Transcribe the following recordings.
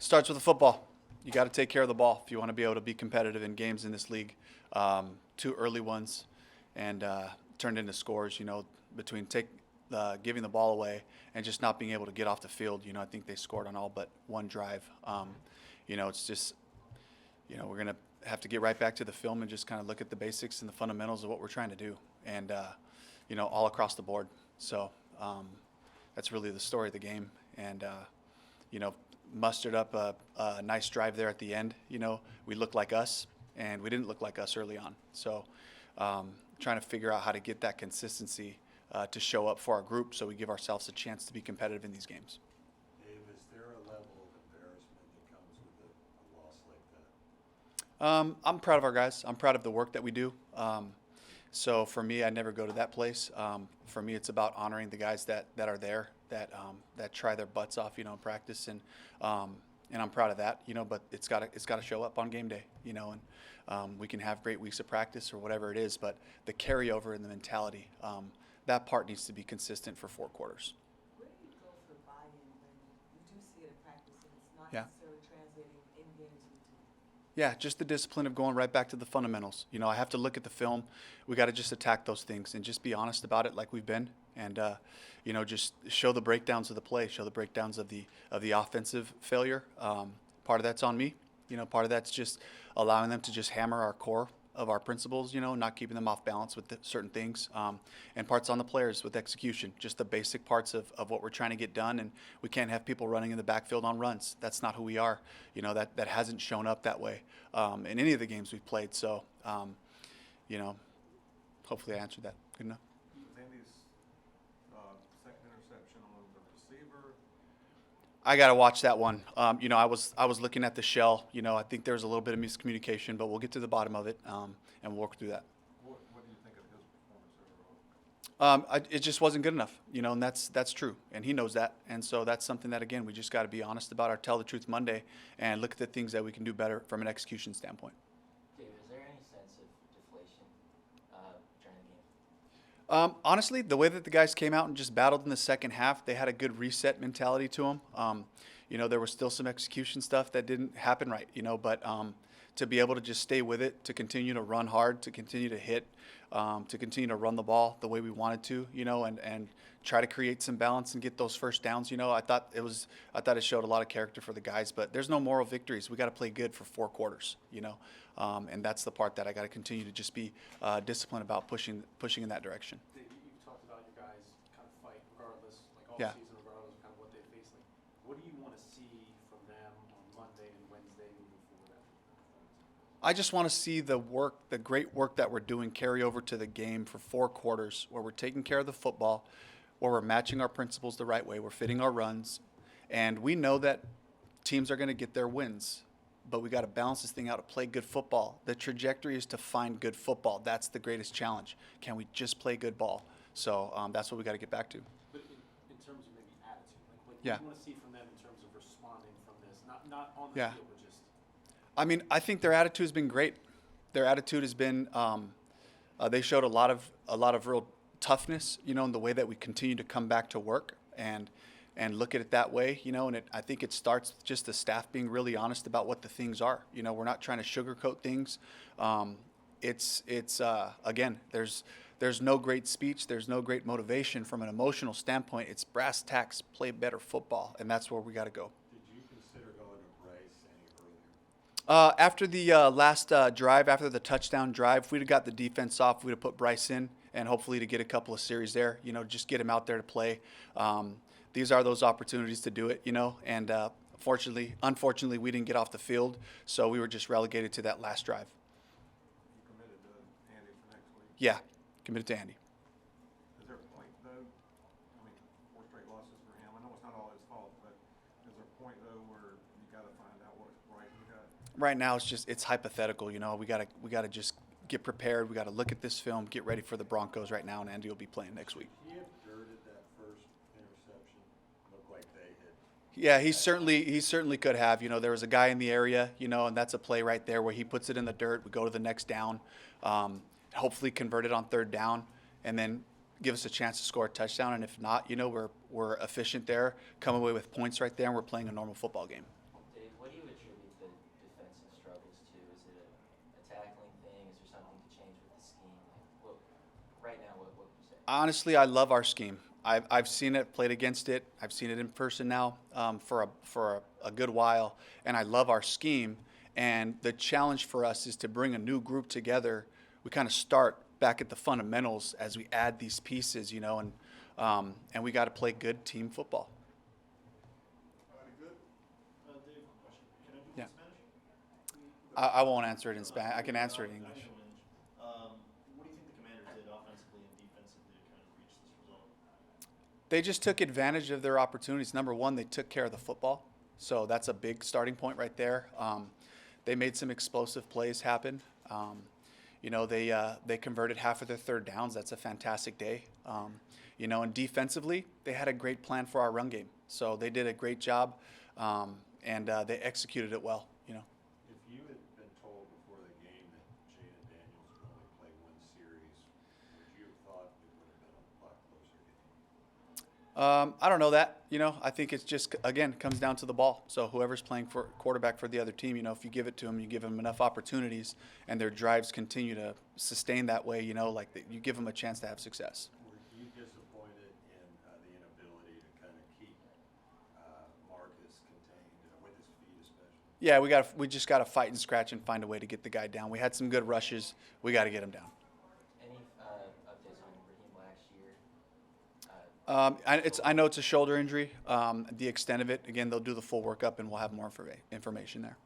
Starts with the football. You got to take care of the ball if you want to be able to be competitive in games in this league. Two early ones and turned into scores, between giving the ball away and just not being able to get off the field. I think they scored on all but one drive. It's just, we're going to have to get right back to the film and just kind of look at the basics and the fundamentals of what we're trying to do. And, all across the board. So that's really the story of the game. And, mustered up a nice drive there at the end. We looked like us, and we didn't look like us early on. So trying to figure out how to get that consistency to show up for our group so we give ourselves a chance to be competitive in these games. Dave, is there a level of embarrassment that comes with a loss like that? I'm proud of our guys. I'm proud of the work that we do. So for me, I never go to that place. For me, it's about honoring the guys that are there, that try their butts off, in practice, and I'm proud of that, But it's got to show up on game day, and we can have great weeks of practice or whatever it is, but the carryover and the mentality, that part needs to be consistent for 4 quarters. Where do you go for buy-in when you do see it in practice and it's not Yeah. necessarily translating in games routine? Yeah, just the discipline of going right back to the fundamentals. I have to look at the film. We got to just attack those things and just be honest about it, like we've been, and just show the breakdowns of the play, show the breakdowns of the offensive failure. Part of that's on me. Part of that's just allowing them to just hammer our core of our principles. Not keeping them off balance with certain things, and parts on the players with execution. Just the basic parts of what we're trying to get done, and we can't have people running in the backfield on runs. That's not who we are. That hasn't shown up that way in any of the games we've played. So, hopefully I answered that good enough. Was Andy's second interception on the receiver? I got to watch that one. I was looking at the shell. I think there was a little bit of miscommunication, but we'll get to the bottom of it and we'll work through that. What do you think of his performance overall? It just wasn't good enough, and that's true, and he knows that, and so that's something that, again, we just got to be honest about. Our Tell the Truth Monday and look at the things that we can do better from an execution standpoint. David, is there any sense of deflation during the game? Honestly, the way that the guys came out and just battled in the second half, they had a good reset mentality to them. There was still some execution stuff that didn't happen right, but to be able to just stay with it, to continue to run hard, to continue to hit, to continue to run the ball the way we wanted to, and try to create some balance and get those first downs. I thought it showed a lot of character for the guys, but there's no moral victories. We got to play good for 4 quarters, and that's the part that I got to continue to just be disciplined about pushing in that direction. Dave, you've talked about your guys kind of fight regardless, like all Yeah. season, regardless of kind of what they face. Like, what do you want to see from them on Monday and Wednesday moving forward after the performance? I just want to see the great work that we're doing carry over to the game for 4 quarters, where we're taking care of the football, where we're matching our principles the right way, we're fitting our runs, and we know that teams are going to get their wins, but we got to balance this thing out to play good football. The trajectory is to find good football. That's the greatest challenge. Can we just play good ball? So that's what we got to get back to. But in terms of maybe attitude, like Yeah. what do you want to see from them in terms of responding from this? Not on the Yeah. field, but just I think their attitude has been great. Their attitude has been they showed a lot of real toughness, in the way that we continue to come back to work and look at it that way, and I think it starts with just the staff being really honest about what the things are. We're not trying to sugarcoat things. It's again, there's no great speech, there's no great motivation from an emotional standpoint. It's brass tacks, play better football, and that's where we got to go. Did you consider going to Bryce any earlier? After the last drive, after the touchdown drive, if we'd have got the defense off, we'd have put Bryce in, and hopefully to get a couple of series there, just get him out there to play. These are those opportunities to do it, and unfortunately, we didn't get off the field, so we were just relegated to that last drive. You committed to Andy for next week? Yeah, committed to Andy. Is there a point, though, 4 straight losses for him? I know it's not all his fault, but is there a point, though, where you got to find out what's right you got? Right now, it's hypothetical, We gotta just get prepared. We got to look at this film, get ready for the Broncos right now, and Andy will be playing next week. He have dirted that first interception. Looked like they hit. Yeah, he certainly could have. There was a guy in the area, and that's a play right there where he puts it in the dirt. We go to the next down, hopefully convert it on 3rd down, and then give us a chance to score a touchdown. And if not, we're efficient there, come away with points right there, and we're playing a normal football game. Dave, Honestly, I love our scheme. I've seen it, played against it. I've seen it in person now for a good while, and I love our scheme. And the challenge for us is to bring a new group together. We kind of start back at the fundamentals as we add these pieces, you know, and we got to play good team football. Dave, question. Can I do it Yeah. in Spanish? I won't answer it in Spanish. I can answer it in English. What do you think the Commanders did offensively and defensively to kind of reach this result? They just took advantage of their opportunities. Number one, they took care of the football. So that's a big starting point right there. They made some explosive plays happen. You know, they converted half of their third downs. That's a fantastic day. You know, and defensively, they had a great plan for our run game. So they did a great job, and they executed it well, you know. If you had been told before the game that Jaden Daniels would only play one series, would you have thought it would have been a lot closer game? I don't know that. You know, I think it's just, again, comes down to the ball. So whoever's playing for quarterback for the other team, you know, if you give it to them, you give them enough opportunities, and their drives continue to sustain that way, you know, like you give them a chance to have success. Were you disappointed in the inability to kind of keep Marcus contained with his feet especially? Yeah, we just got to fight and scratch and find a way to get the guy down. We had some good rushes. We got to get him down. Any updates on Raheem last year? I know it's a shoulder injury. The extent of it, again, they'll do the full workup, and we'll have more information there.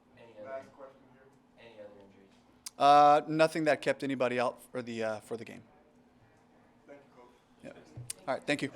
Last question here. Any other injuries? Nothing that kept anybody out for the game. Thank you, Coach. Yep. All right, thank you.